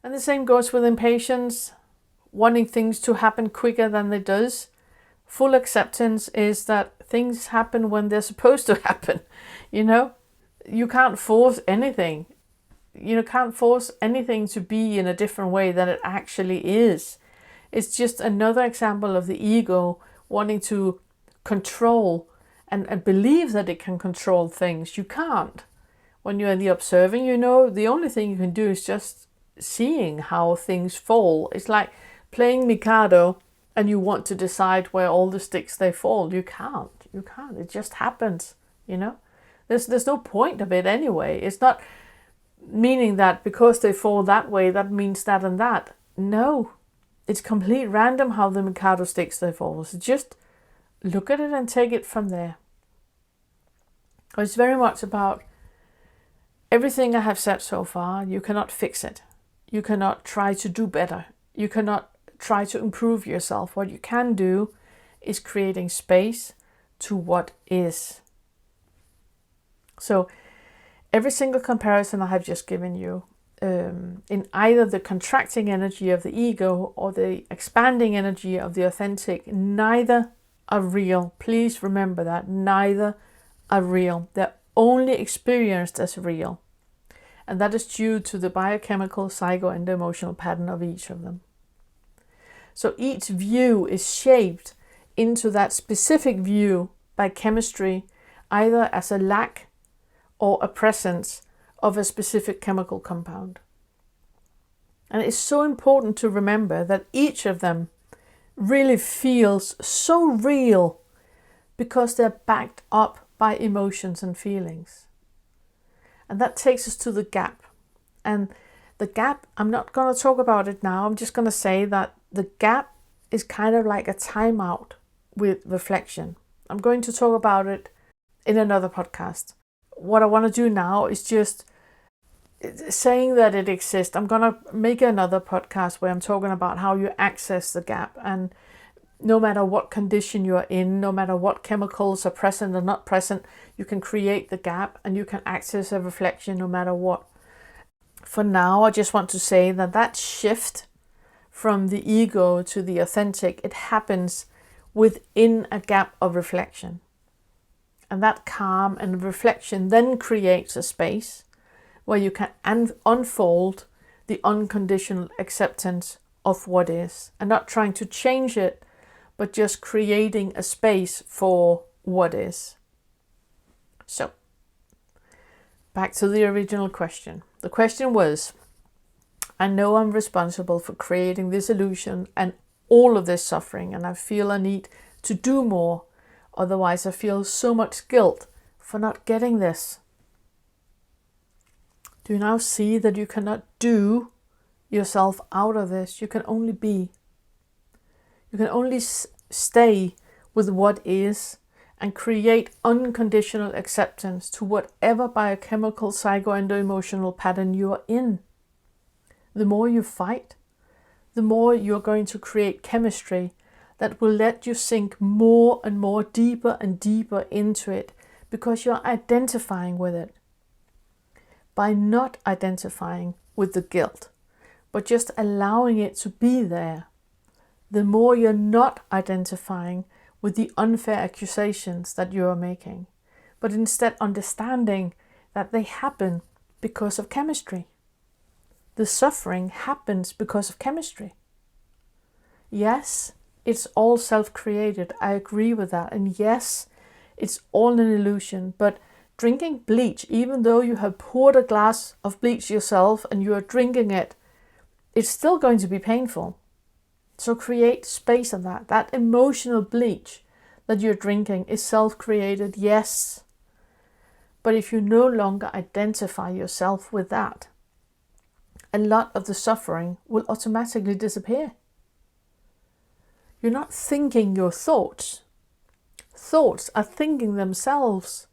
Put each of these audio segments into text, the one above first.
And the same goes with impatience, wanting things to happen quicker than they does. Full acceptance is that things happen when they're supposed to happen. You can't force anything. You can't force anything to be in a different way than it actually is. It's just another example of the ego wanting to control and believe that it can control things. You can't. When you're in the observing, the only thing you can do is just seeing how things fall. It's like playing Mikado and you want to decide where all the sticks they fall. You can't. It just happens, There's no point of it anyway. It's not meaning that because they fall that way, that means that and that. No. It's complete random how the Mikado sticks they fall. So just look at it and take it from there. It's very much about everything I have said so far. You cannot fix it. You cannot try to do better. You cannot try to improve yourself. What you can do is creating space to what is. So every single comparison I have just given you, in either the contracting energy of the ego or the expanding energy of the authentic, neither are real. Please remember that. Neither are real. They're only experienced as real. And that is due to the biochemical, psycho, and emotional pattern of each of them. So each view is shaped into that specific view by chemistry, either as a lack or a presence of a specific chemical compound. And it's so important to remember that each of them really feels so real because they're backed up by emotions and feelings. And that takes us to the gap. And the gap, I'm not going to talk about it now. I'm just going to say that the gap is kind of like a timeout with reflection. I'm going to talk about it in another podcast. What I want to do now is just saying that it exists. I'm going to make another podcast where I'm talking about how you access the gap. And no matter what condition you're in, no matter what chemicals are present or not present, you can create the gap and you can access a reflection no matter what. For now, I just want to say that shift from the ego to the authentic, it happens within a gap of reflection. And that calm and reflection then creates a space where you can unfold the unconditional acceptance of what is, and not trying to change it, but just creating a space for what is. So, back to the original question. The question was, I know I'm responsible for creating this illusion and all of this suffering, and I feel a need to do more. Otherwise, I feel so much guilt for not getting this. Do you now see that you cannot do yourself out of this? You can only be. You can only stay with what is and create unconditional acceptance to whatever biochemical, psycho, and emotional pattern you are in. The more you fight, the more you're going to create chemistry that will let you sink more and more deeper and deeper into it because you're identifying with it. By not identifying with the guilt, but just allowing it to be there, the more you're not identifying with the unfair accusations that you are making, but instead understanding that they happen because of chemistry. The suffering happens because of chemistry. Yes, it's all self-created. I agree with that. And yes, it's all an illusion. But drinking bleach, even though you have poured a glass of bleach yourself and you are drinking it, it's still going to be painful. So create space of that. That emotional bleach that you're drinking is self-created, yes. But if you no longer identify yourself with that, a lot of the suffering will automatically disappear. You're not thinking your thoughts. Thoughts are thinking themselves.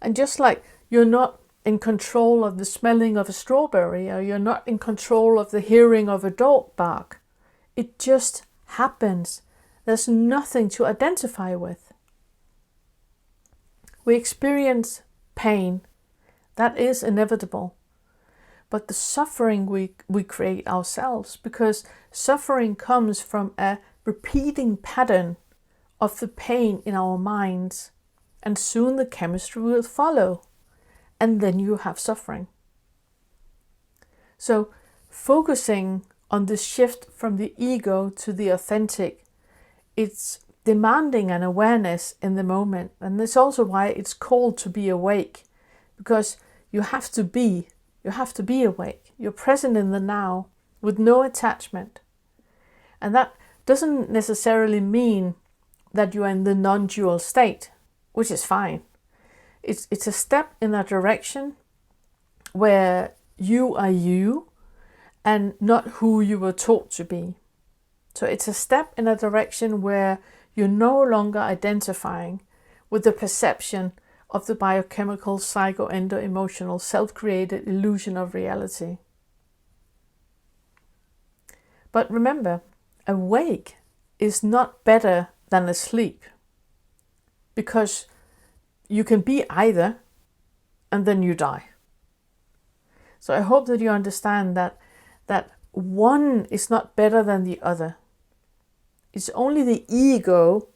And just like you're not in control of the smelling of a strawberry, or you're not in control of the hearing of a dog bark, it just happens. There's nothing to identify with. We experience pain. That is inevitable. but the suffering we create ourselves, because suffering comes from a repeating pattern of the pain in our minds, and soon the chemistry will follow, and then you have suffering. So focusing on the shift from the ego to the authentic, it's demanding an awareness in the moment. And that's also why it's called to be awake, because you have to be awake. You're present in the now with no attachment. And that doesn't necessarily mean that you are in the non-dual state, which is fine. It's a step in a direction where you are you and not who you were taught to be. So it's a step in a direction where you're no longer identifying with the perception of the biochemical, psycho-endo-emotional, self-created illusion of reality. But remember, awake is not better than asleep, because you can be either and then you die. So I hope that you understand that one is not better than the other. It's only the ego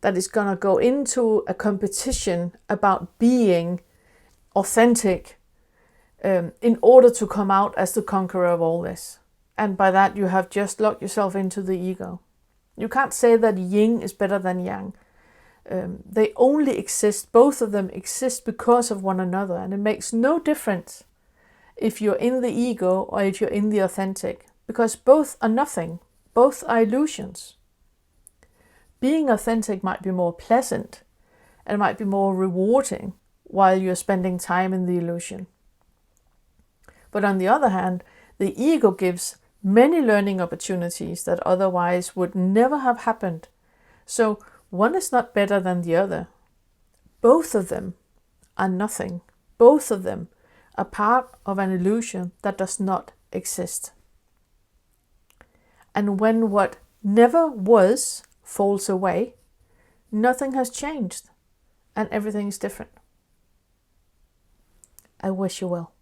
that is going to go into a competition about being authentic in order to come out as the conqueror of all this. And by that you have just locked yourself into the ego. You can't say that yin is better than yang. They only exist, both of them exist because of one another, and it makes no difference if you're in the ego or if you're in the authentic, because both are nothing, both are illusions. Being authentic might be more pleasant and might be more rewarding while you're spending time in the illusion. But on the other hand, the ego gives many learning opportunities that otherwise would never have happened. So one is not better than the other. Both of them are nothing. Both of them are part of an illusion that does not exist. And when what never was falls away, nothing has changed and everything is different. I wish you well.